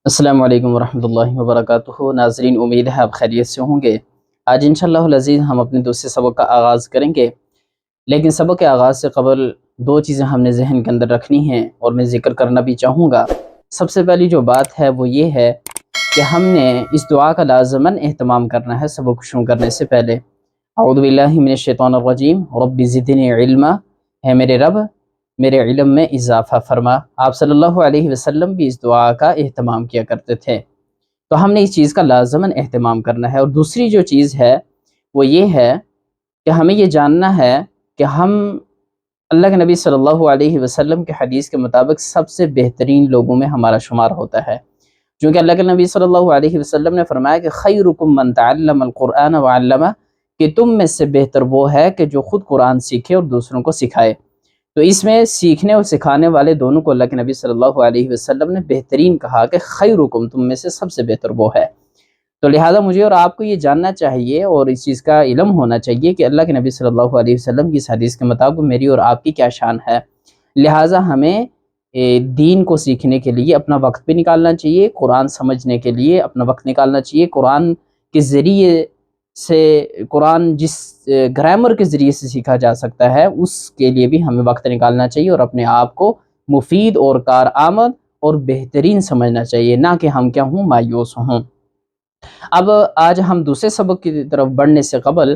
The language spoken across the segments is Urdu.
السلام علیکم ورحمۃ اللہ وبرکاتہ۔ ناظرین، امید ہے آپ خیریت سے ہوں گے۔ آج انشاءاللہ العزیز ہم اپنے دوسرے سبق کا آغاز کریں گے، لیکن سبق کے آغاز سے قبل دو چیزیں ہم نے ذہن کے اندر رکھنی ہیں اور میں ذکر کرنا بھی چاہوں گا۔ سب سے پہلی جو بات ہے وہ یہ ہے کہ ہم نے اس دعا کا لازماً اہتمام کرنا ہے سبق شروع کرنے سے پہلے۔ اعوذ باللہ من الشیطان الرجیم، رب زدنی علما، ہے میرے رب میرے علم میں اضافہ فرما۔ آپ صلی اللہ علیہ وسلم بھی اس دعا کا اہتمام کیا کرتے تھے، تو ہم نے اس چیز کا لازماً اہتمام کرنا ہے۔ اور دوسری جو چیز ہے وہ یہ ہے کہ ہمیں یہ جاننا ہے کہ ہم اللہ کے نبی صلی اللہ علیہ وسلم کے حدیث کے مطابق سب سے بہترین لوگوں میں ہمارا شمار ہوتا ہے، چونکہ اللہ کے نبی صلی اللہ علیہ وسلم نے فرمایا کہ خیرکم من تعلم القرآن وعلمہ، کہ تم میں سے بہتر وہ ہے کہ جو خود قرآن سیکھے اور دوسروں کو سکھائے۔ تو اس میں سیکھنے اور سکھانے والے دونوں کو اللہ کے نبی صلی اللہ علیہ وسلم نے بہترین کہا کہ خیرکم، تم میں سے سب سے بہتر وہ ہے۔ تو لہٰذا مجھے اور آپ کو یہ جاننا چاہیے اور اس چیز کا علم ہونا چاہیے کہ اللہ کے نبی صلی اللہ علیہ وسلم کی اس حدیث کے مطابق میری اور آپ کی کیا شان ہے۔ لہٰذا ہمیں دین کو سیکھنے کے لیے اپنا وقت بھی نکالنا چاہیے، قرآن سمجھنے کے لیے اپنا وقت نکالنا چاہیے، قرآن کے ذریعے سے قرآن جس گرامر کے ذریعے سے سیکھا جا سکتا ہے اس کے لیے بھی ہمیں وقت نکالنا چاہیے اور اپنے آپ کو مفید اور کارآمد اور بہترین سمجھنا چاہیے، نہ کہ ہم کیا ہوں، مایوس ہوں۔ اب آج ہم دوسرے سبق کی طرف بڑھنے سے قبل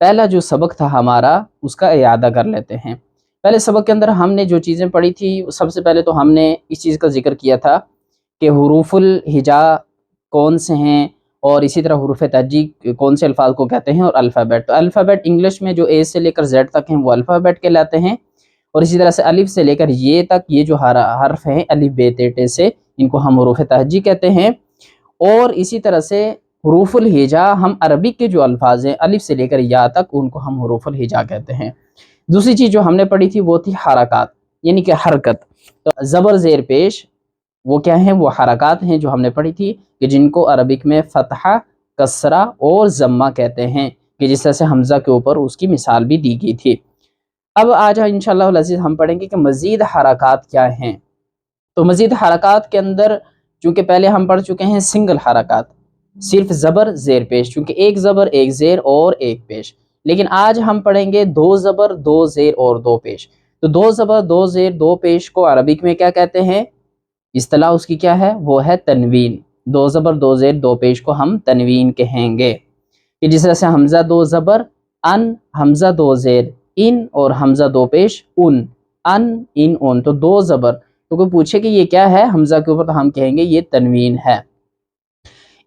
پہلا جو سبق تھا ہمارا اس کا اعادہ کر لیتے ہیں۔ پہلے سبق کے اندر ہم نے جو چیزیں پڑھی تھی، سب سے پہلے تو ہم نے اس چیز کا ذکر کیا تھا کہ حروف الہجا کون سے ہیں، اور اسی طرح حروف تہجی کون سے الفاظ کو کہتے ہیں، اور الفابیٹ۔ تو الفابیٹ انگلش میں جو اے سے لے کر زیڈ تک ہیں وہ الفابیٹ کہلاتے ہیں، اور اسی طرح سے الف سے لے کر یہ تک یہ جو حرف ہیں الف ب ت ٹ سے، ان کو ہم حروف تہجی کہتے ہیں۔ اور اسی طرح سے حروف الہجا ہم عربک کے جو الفاظ ہیں الف سے لے کر یا تک، ان کو ہم حروف الہجا کہتے ہیں۔ دوسری چیز جو ہم نے پڑھی تھی وہ تھی حرکات، یعنی کہ حرکت۔ تو زبر زیر پیش وہ کیا ہیں، وہ حرکات ہیں جو ہم نے پڑھی تھی کہ جن کو عربک میں فتحہ، کسرہ اور ضمہ کہتے ہیں، کہ جس طرح سے حمزہ کے اوپر اس کی مثال بھی دی گئی تھی۔ اب آج انشاءاللہ العزیز ہم پڑھیں گے کہ مزید حرکات کیا ہیں۔ تو مزید حرکات کے اندر چونکہ پہلے ہم پڑھ چکے ہیں سنگل حرکات، صرف زبر زیر پیش، چونکہ ایک زبر ایک زیر اور ایک پیش، لیکن آج ہم پڑھیں گے دو زبر دو زیر اور دو پیش۔ تو دو زبر دو زیر دو پیش کو عربک میں کیا کہتے ہیں، اصطلاح اس کی کیا ہے، وہ ہے تنوین۔ دو زبر دو زیر دو پیش کو ہم تنوین کہیں گے، کہ جس طرح سے حمزہ دو زبر ان، حمزہ دو زیر ان، اور حمزہ دو پیش ان، ان۔ تو دو زبر، تو کوئی پوچھے کہ یہ کیا ہے حمزہ کے اوپر، تو ہم کہیں گے یہ تنوین ہے۔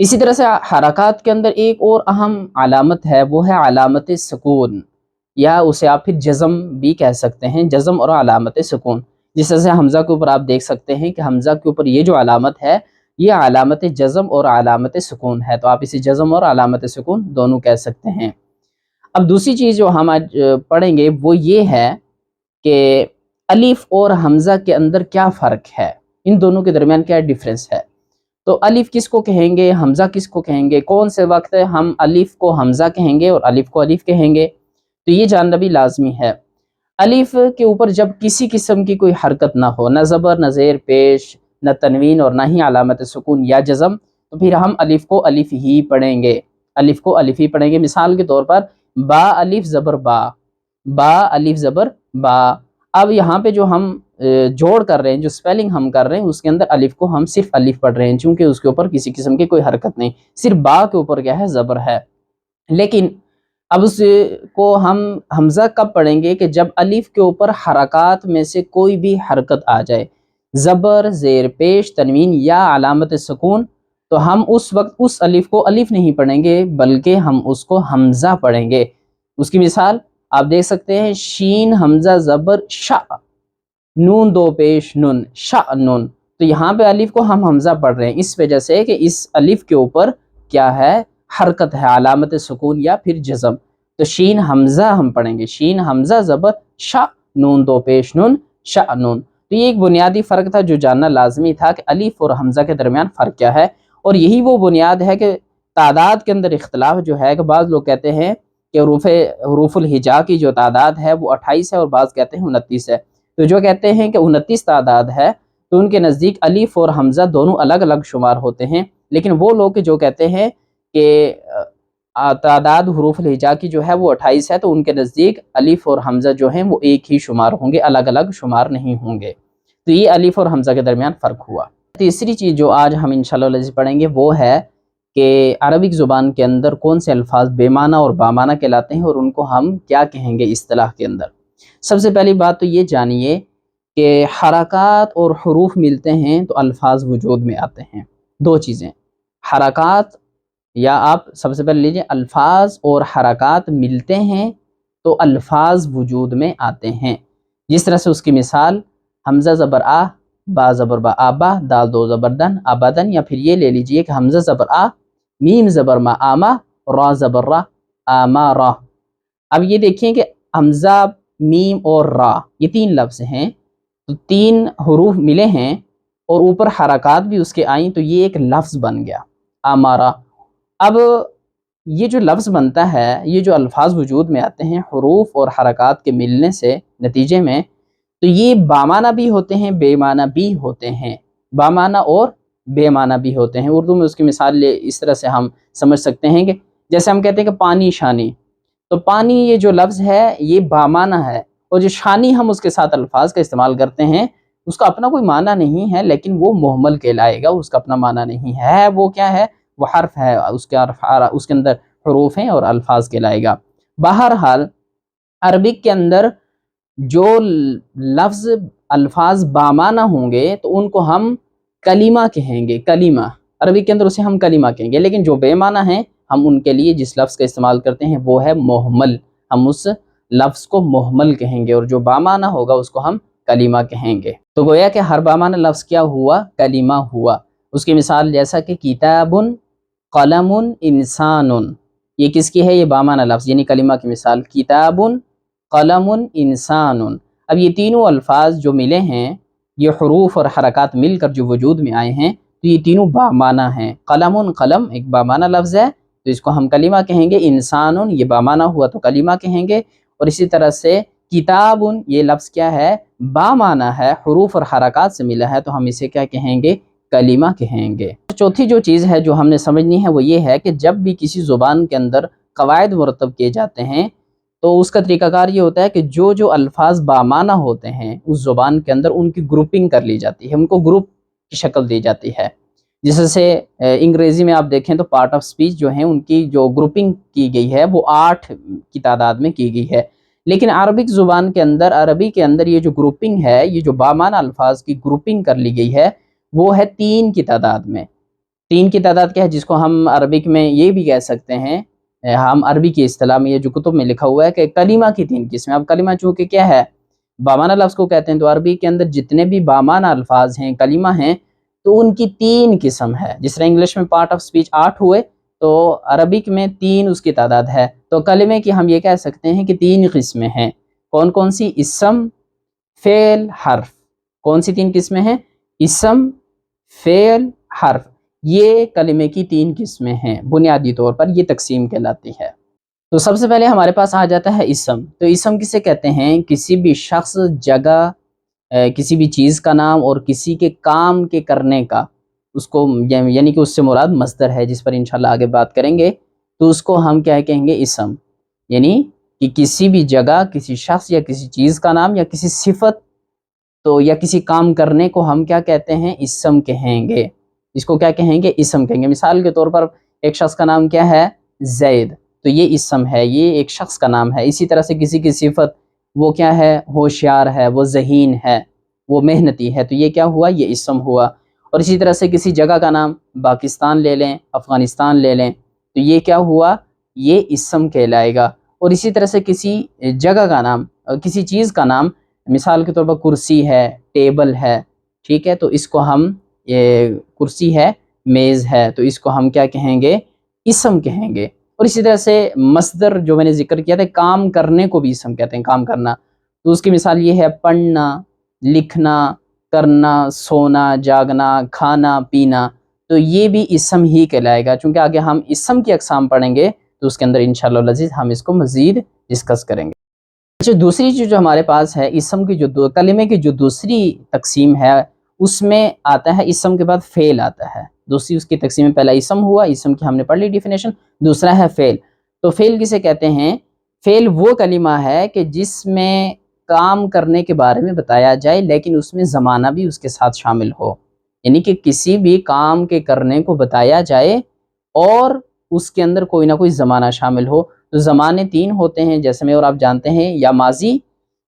اسی طرح سے حرکات کے اندر ایک اور اہم علامت ہے، وہ ہے علامت سکون، یا اسے آپ پھر جزم بھی کہہ سکتے ہیں، جزم اور علامت سکون۔ جس طرح سے حمزہ کے اوپر آپ دیکھ سکتے ہیں کہ حمزہ کے اوپر یہ جو علامت ہے یہ علامت جزم اور علامت سکون ہے، تو آپ اسے جزم اور علامت سکون دونوں کہہ سکتے ہیں۔ اب دوسری چیز جو ہم آج پڑھیں گے وہ یہ ہے کہ الف اور حمزہ کے اندر کیا فرق ہے، ان دونوں کے درمیان کیا ڈیفرنس ہے۔ تو الف کس کو کہیں گے، حمزہ کس کو کہیں گے، کون سے وقت ہم الف کو حمزہ کہیں گے اور الف کو الف کہیں گے، تو یہ جاننا بھی لازمی ہے۔ الف کے اوپر جب کسی قسم کی کوئی حرکت نہ ہو، نہ زبر نہ زیر پیش نہ تنوین اور نہ ہی علامت سکون یا جزم، تو پھر ہم الف کو الف ہی پڑھیں گے، الف کو الف ہی پڑھیں گے۔ مثال کے طور پر با الف زبر با، با الف زبر با۔ اب یہاں پہ جو ہم جوڑ کر رہے ہیں، جو سپیلنگ ہم کر رہے ہیں، اس کے اندر الف کو ہم صرف الف پڑھ رہے ہیں، چونکہ اس کے اوپر کسی قسم کی کوئی حرکت نہیں، صرف با کے اوپر کیا ہے، زبر ہے۔ لیکن اب اس کو ہم حمزہ کب پڑھیں گے، کہ جب الف کے اوپر حرکات میں سے کوئی بھی حرکت آ جائے، زبر زیر پیش تنوین یا علامت سکون، تو ہم اس وقت اس الف کو الف نہیں پڑھیں گے بلکہ ہم اس کو حمزہ پڑھیں گے۔ اس کی مثال آپ دیکھ سکتے ہیں، شین حمزہ زبر شا، نون دو پیش نون، شا نون۔ تو یہاں پہ الف کو ہم حمزہ پڑھ رہے ہیں اس وجہ سے کہ اس الف کے اوپر کیا ہے، حرکت ہے، علامت سکون یا پھر جزم۔ تو شین حمزہ ہم پڑھیں گے، شین حمزہ زبر شا، نون دو پیش نون، شا نون۔ تو یہ ایک بنیادی فرق تھا جو جاننا لازمی تھا کہ الف اور حمزہ کے درمیان فرق کیا ہے، اور یہی وہ بنیاد ہے کہ تعداد کے اندر اختلاف جو ہے، کہ بعض لوگ کہتے ہیں کہ حروف الہجا کی جو تعداد ہے وہ 28 ہے، اور بعض کہتے ہیں 29 ہے۔ تو جو کہتے ہیں کہ 29 تعداد ہے، تو ان کے نزدیک الف اور حمزہ دونوں الگ الگ شمار ہوتے ہیں، لیکن وہ لوگ جو کہتے ہیں کہ تعداد حروف الہجا کی جو ہے وہ 28 ہے، تو ان کے نزدیک الف اور حمزہ جو ہیں وہ ایک ہی شمار ہوں گے، الگ الگ شمار نہیں ہوں گے۔ تو یہ الف اور حمزہ کے درمیان فرق ہوا۔ تیسری چیز جو آج ہم انشاءاللہ پڑھیں گے وہ ہے کہ عربک زبان کے اندر کون سے الفاظ بے معنی اور بامعنی کہلاتے ہیں اور ان کو ہم کیا کہیں گے اصطلاح کے اندر۔ سب سے پہلی بات تو یہ جانیے کہ حرکات اور حروف ملتے ہیں تو الفاظ وجود میں آتے ہیں۔ دو چیزیں، حرکات، یا آپ سب سے پہلے لیجئے الفاظ اور حرکات ملتے ہیں تو الفاظ وجود میں آتے ہیں۔ جس طرح سے اس کی مثال حمزہ زبر آ، با زبر با آبا، دال دو زبر دن ابدن، یا پھر یہ لے لیجئے کہ حمزہ زبر آ، میم زبر ما آما، را زبر را آما را۔ اب یہ دیکھیں کہ حمزہ، میم اور را یہ تین لفظ ہیں، تو تین حروف ملے ہیں اور اوپر حرکات بھی اس کے آئیں تو یہ ایک لفظ بن گیا آمارا۔ اب یہ جو لفظ بنتا ہے، یہ جو الفاظ وجود میں آتے ہیں حروف اور حرکات کے ملنے سے نتیجے میں، تو یہ بامعنی بھی ہوتے ہیں بے معنی بھی ہوتے ہیں، بامعنی اور بے معنی بھی ہوتے ہیں۔ اردو میں اس کی مثال اس طرح سے ہم سمجھ سکتے ہیں کہ جیسے ہم کہتے ہیں کہ پانی شانی، تو پانی یہ جو لفظ ہے یہ بامعنی ہے، اور جو شانی ہم اس کے ساتھ الفاظ کا استعمال کرتے ہیں اس کا اپنا کوئی معنی نہیں ہے، لیکن وہ مہمل کہلائے گا، اس کا اپنا معنی نہیں ہے، وہ کیا ہے، وہ حرف ہے، اس کے اندر حروف ہیں اور الفاظ کہلائے گا۔ بہرحال عربک کے اندر جو لفظ الفاظ بامعنی ہوں گے تو ان کو ہم کلمہ کہیں گے، کلمہ عربک کے اندر اسے ہم کلمہ کہیں گے، لیکن جو بے معنی ہیں ہم ان کے لیے جس لفظ کا استعمال کرتے ہیں وہ ہے محمل، ہم اس لفظ کو محمل کہیں گے، اور جو بامعنی ہوگا اس کو ہم کلمہ کہیں گے۔ تو گویا کہ ہر بامعنی لفظ کیا ہوا، کلمہ ہوا۔ اس کی مثال جیسا کہ کتاب، قلم، انسان، یہ کس کی ہے، یہ بامعنی لفظ یعنی کلمہ کی مثال، کتاب، قلم، انسان۔ اب یہ تینوں الفاظ جو ملے ہیں، یہ حروف اور حرکات مل کر جو وجود میں آئے ہیں تو یہ تینوں بامعنی ہیں۔ قلم، قلم ایک بامعنی لفظ ہے تو اس کو ہم کلمہ کہیں گے، انسان یہ بامعنی ہوا تو کلمہ کہیں گے، اور اسی طرح سے کتاب یہ لفظ کیا ہے، بامعنی ہے، حروف اور حرکات سے ملا ہے تو ہم اسے کیا کہیں گے، کلمہ کہیں گے۔ چوتھی جو چیز ہے جو ہم نے سمجھنی ہے وہ یہ ہے کہ جب بھی کسی زبان کے اندر قواعد مرتب کیے جاتے ہیں تو اس کا طریقہ کار یہ ہوتا ہے کہ جو الفاظ بامعنی ہوتے ہیں اس زبان کے اندر ان کی گروپنگ کر لی جاتی ہے، ان کو گروپ کی شکل دی جاتی ہے۔ جیسے سے انگریزی میں آپ دیکھیں تو پارٹ آف سپیچ جو ہیں ان کی جو گروپنگ کی گئی ہے وہ 8 کی تعداد میں کی گئی ہے، لیکن عربک زبان کے اندر، عربی کے اندر یہ جو گروپنگ ہے، یہ جو بامعنی الفاظ کی گروپنگ کر لی گئی ہے وہ ہے 3 کی تعداد میں۔ 3 کی تعداد کیا ہے، جس کو ہم عربک میں یہ بھی کہہ سکتے ہیں، ہم عربی کی اصطلاح میں یہ جو کتب میں لکھا ہوا ہے کہ کلمہ کی 3 قسمیں۔ اب کلمہ چونکہ کیا ہے، بامعنی لفظ کو کہتے ہیں، تو عربی کے اندر جتنے بھی بامعنی الفاظ ہیں، کلمہ ہیں، تو ان کی 3 قسم ہے۔ جس طرح انگلش میں پارٹ آف سپیچ 8 ہوئے تو عربک میں 3 اس کی تعداد ہے، تو کلمے کی ہم یہ کہہ سکتے ہیں کہ 3 قسمیں ہیں۔ کون کون سی؟ اسم، فعل، حرف۔ کون سی 3 قسمیں ہیں؟ اسم، فعل، حرف۔ یہ کلمے کی 3 قسمیں ہیں، بنیادی طور پر یہ تقسیم کہلاتی ہے۔ تو سب سے پہلے ہمارے پاس آ جاتا ہے اسم۔ تو اسم کسے کہتے ہیں؟ کسی بھی شخص، جگہ، کسی بھی چیز کا نام اور کسی کے کام کے کرنے کا، اس کو یعنی کہ اس سے مراد مصدر ہے جس پر انشاءاللہ آگے بات کریں گے، تو اس کو ہم کیا کہیں گے، اسم۔ یعنی کہ کسی بھی جگہ، کسی شخص یا کسی چیز کا نام یا کسی صفت تو یا کسی کام کرنے کو ہم کیا کہتے ہیں، اسم کہیں گے۔ اس کو کیا کہیں گے، اسم کہیں گے۔ مثال کے طور پر ایک شخص کا نام کیا ہے، زید، تو یہ اسم ہے، یہ ایک شخص کا نام ہے۔ اسی طرح سے کسی کی صفت، وہ کیا ہے، ہوشیار ہے، وہ ذہین ہے، وہ محنتی ہے، تو یہ کیا ہوا، یہ اسم ہوا۔ اور اسی طرح سے کسی جگہ کا نام، پاکستان لے لیں، افغانستان لے لیں، تو یہ کیا ہوا، یہ اسم کہلائے گا۔ اور اسی طرح سے کسی جگہ کا نام، کسی چیز کا نام، مثال کے طور پر کرسی ہے، ٹیبل ہے، ٹھیک ہے، تو اس کو ہم، یہ کرسی ہے، میز ہے، تو اس کو ہم کیا کہیں گے، اسم کہیں گے۔ اور اسی طرح سے مصدر جو میں نے ذکر کیا تھا، کام کرنے کو بھی اسم کہتے ہیں، کام کرنا، تو اس کی مثال یہ ہے، پڑھنا، لکھنا، کرنا، سونا، جاگنا، کھانا، پینا، تو یہ بھی اسم ہی کہلائے گا۔ چونکہ آگے ہم اسم کی اقسام پڑھیں گے تو اس کے اندر انشاءاللہ العزیز ہم اس کو مزید ڈسکس کریں گے۔ اچھا، دوسری چیز جو ہمارے پاس ہے، اسم کی جو کلمے کی جو دوسری تقسیم ہے اس میں آتا ہے اسم کے بعد فعل آتا ہے، دوسری اس کی تقسیم میں پہلا اسم ہوا، اسم کی ہم نے پڑھ لی ڈیفینیشن، دوسرا ہے فعل۔ تو فعل کسے کہتے ہیں؟ فعل وہ کلمہ ہے کہ جس میں کام کرنے کے بارے میں بتایا جائے لیکن اس میں زمانہ بھی اس کے ساتھ شامل ہو، یعنی کہ کسی بھی کام کے کرنے کو بتایا جائے اور اس کے اندر کوئی نہ کوئی زمانہ شامل ہو۔ تو زمانے تین ہوتے ہیں جیسے میں اور آپ جانتے ہیں، یا ماضی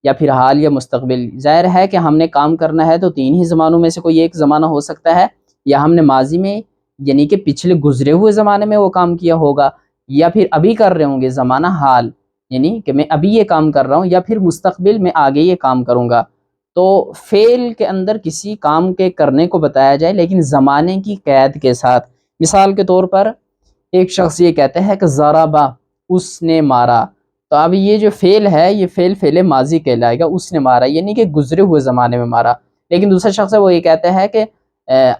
یا پھر حال یا مستقبل۔ ظاہر ہے کہ ہم نے کام کرنا ہے تو تین ہی زمانوں میں سے کوئی ایک زمانہ ہو سکتا ہے، یا ہم نے ماضی میں یعنی کہ پچھلے گزرے ہوئے زمانے میں وہ کام کیا ہوگا، یا پھر ابھی کر رہے ہوں گے زمانہ حال، یعنی کہ میں ابھی یہ کام کر رہا ہوں، یا پھر مستقبل میں آگے یہ کام کروں گا۔ تو فعل کے اندر کسی کام کے کرنے کو بتایا جائے لیکن زمانے کی قید کے ساتھ۔ مثال کے طور پر ایک شخص یہ کہتا ہے کہ ضربا، اس نے مارا، تو اب یہ جو فعل ہے یہ فعل ماضی کہلائے گا، اس نے مارا یعنی کہ گزرے ہوئے زمانے میں مارا۔ لیکن دوسرا شخص ہے وہ یہ کہتا ہے کہ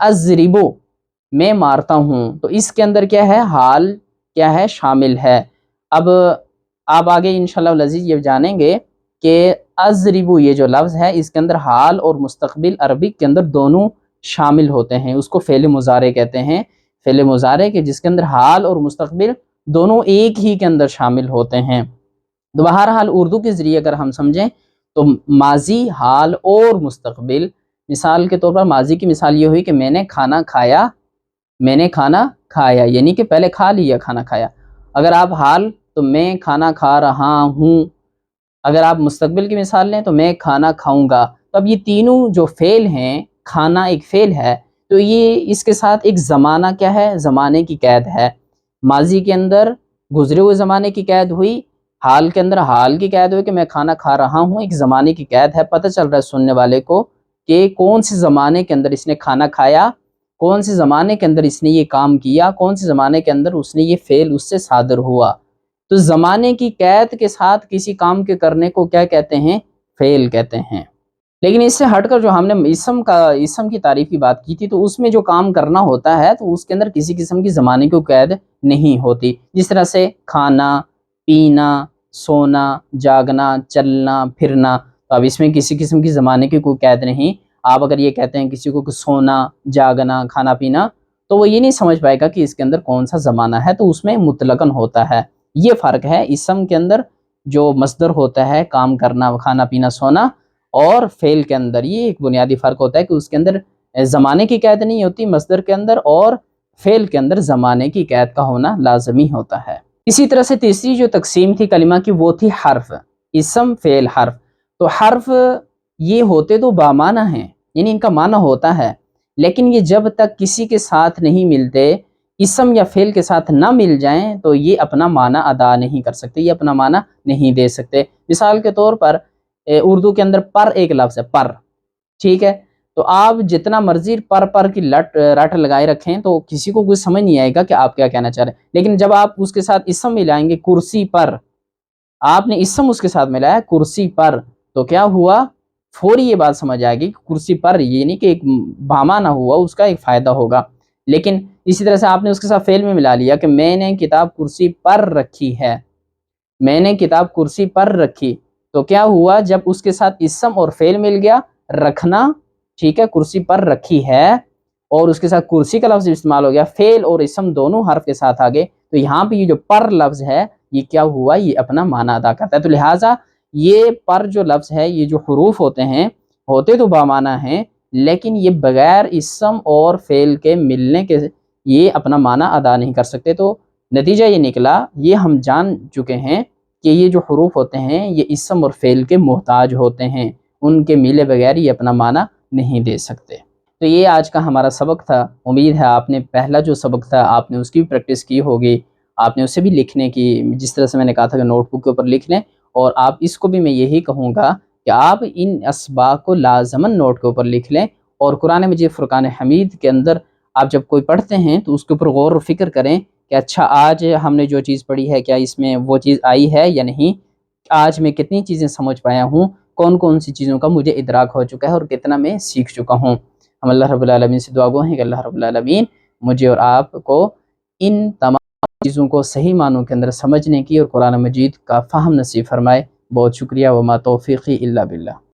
اضربو، میں مارتا ہوں، تو اس کے اندر کیا ہے؟ حال کیا ہے؟ شامل ہے۔ اب آپ آگے انشاءاللہ العزیز یہ جانیں گے کہ اضربو یہ جو لفظ ہے اس کے اندر حال اور مستقبل عربک کے اندر دونوں شامل ہوتے ہیں، اس کو فعل مضارع کہتے ہیں۔ فعل مضارع کے جس کے اندر حال اور مستقبل دونوں ایک ہی کے اندر شامل ہوتے ہیں۔ تو بہرحال اردو کے ذریعے اگر ہم سمجھیں تو ماضی، حال اور مستقبل، مثال کے طور پر ماضی کی مثال یہ ہوئی کہ میں نے کھانا کھایا، میں نے کھانا کھایا یعنی کہ پہلے کھا لیا کھانا کھایا۔ اگر آپ حال تو میں کھانا کھا رہا ہوں، اگر آپ مستقبل کی مثال لیں تو میں کھانا کھاؤں گا۔ تو اب یہ تینوں جو فعل ہیں، کھانا ایک فعل ہے تو یہ اس کے ساتھ ایک زمانہ کیا ہے؟ زمانے کی قید ہے۔ ماضی کے اندر گزرے ہوئے زمانے کی قید ہوئی، حال کے اندر حال کی قید ہوئی کہ میں کھانا کھا رہا ہوں، ایک زمانے کی قید ہے۔ پتہ چل رہا ہے سننے والے کو کہ کون سے زمانے کے اندر اس نے کھانا کھایا، کون سے زمانے کے اندر اس نے یہ کام کیا، کون سے زمانے کے اندر اس نے یہ فعل اس سے صادر ہوا۔ تو زمانے کی قید کے ساتھ کسی کام کے کرنے کو کیا کہتے ہیں؟ فعل کہتے ہیں۔ لیکن اس سے ہٹ کر جو ہم نے اسم کی تعریف کی بات کی تھی تو اس میں جو کام کرنا ہوتا ہے تو اس کے اندر کسی قسم کی زمانے کی قید نہیں ہوتی، جس طرح سے کھانا، پینا، سونا، جاگنا، چلنا، پھرنا، تو اب اس میں کسی قسم کی زمانے کی کوئی قید نہیں۔ آپ اگر یہ کہتے ہیں کسی کو کہ سونا، جاگنا، کھانا پینا، تو وہ یہ نہیں سمجھ پائے گا کہ اس کے اندر کون سا زمانہ ہے، تو اس میں مطلقاً ہوتا ہے۔ یہ فرق ہے اسم کے اندر جو مصدر ہوتا ہے کام کرنا، کھانا پینا سونا، اور فعل کے اندر یہ ایک بنیادی فرق ہوتا ہے کہ اس کے اندر زمانے کی قید نہیں ہوتی مصدر کے اندر، اور فعل کے اندر زمانے کی قید کا ہونا لازمی ہوتا ہے۔ اسی طرح سے تیسری جو تقسیم تھی کلمہ کی وہ تھی حرف، اسم، فعل، حرف۔ تو حرف یہ ہوتے تو بامعنی ہیں، یعنی ان کا معنی ہوتا ہے، لیکن یہ جب تک کسی کے ساتھ نہیں ملتے، اسم یا فعل کے ساتھ نہ مل جائیں تو یہ اپنا معنی ادا نہیں کر سکتے، یہ اپنا معنی نہیں دے سکتے۔ مثال کے طور پر اردو کے اندر پر ایک لفظ ہے، پر، ٹھیک ہے، تو آپ جتنا مرضی پر کی رٹ لگائے رکھیں تو کسی کو کچھ سمجھ نہیں آئے گا کہ آپ کیا کہنا چاہ رہے ہیں۔ لیکن جب آپ اس کے ساتھ اسم ملائیں گے، کرسی پر، آپ نے اسم اس کے ساتھ ملایا کرسی پر، تو کیا ہوا؟ فوری یہ بات سمجھ آئے گی کہ کرسی پر یعنی کہ ایک بھاما نہ ہوا، اس کا ایک فائدہ ہوگا۔ لیکن اسی طرح سے آپ نے اس کے ساتھ فعل میں ملا لیا کہ میں نے کتاب کرسی پر رکھی ہے، میں نے کتاب کرسی پر رکھی، تو کیا ہوا؟ جب اس کے ساتھ اسم اور فعل مل گیا، رکھنا، ٹھیک ہے، کرسی پر رکھی ہے، اور اس کے ساتھ کرسی کا لفظ استعمال ہو گیا، فعل اور اسم دونوں حرف کے ساتھ آگے، تو یہاں پہ یہ جو پر لفظ ہے یہ کیا ہوا؟ یہ اپنا معنی ادا کرتا ہے۔ تو لہٰذا یہ پر جو لفظ ہے، یہ جو حروف ہوتے ہیں، ہوتے تو بامعنی ہیں لیکن یہ بغیر اسم اور فعل کے ملنے کے یہ اپنا معنی ادا نہیں کر سکتے۔ تو نتیجہ یہ نکلا، یہ ہم جان چکے ہیں کہ یہ جو حروف ہوتے ہیں یہ اسم اور فعل کے محتاج ہوتے ہیں، ان کے ملے بغیر یہ اپنا معنی نہیں دے سکتے۔ تو یہ آج کا ہمارا سبق تھا۔ امید ہے آپ نے پہلا جو سبق تھا آپ نے اس کی بھی پریکٹس کی ہوگی، آپ نے اسے بھی لکھنے کی، جس طرح سے میں نے کہا تھا کہ نوٹ بک کے اوپر لکھ لیں، اور آپ اس کو بھی میں یہی کہوں گا کہ آپ ان اسباق کو لازماً نوٹ کے اوپر لکھ لیں، اور قرآن مجید فرقان حمید کے اندر آپ جب کوئی پڑھتے ہیں تو اس کے اوپر غور و فکر کریں کہ اچھا آج ہم نے جو چیز پڑھی ہے کیا اس میں وہ چیز آئی ہے یا نہیں، آج میں کتنی چیزیں سمجھ پایا ہوں، کون کون سی چیزوں کا مجھے ادراک ہو چکا ہے اور کتنا میں سیکھ چکا ہوں۔ ہم اللہ رب العالمین سے دعا گو ہیں کہ اللہ رب العالمین مجھے اور آپ کو ان تمام چیزوں کو صحیح معنوں کے اندر سمجھنے کی اور قرآن مجید کا فہم نصیب فرمائے۔ بہت شکریہ، وما توفیقی الا باللہ۔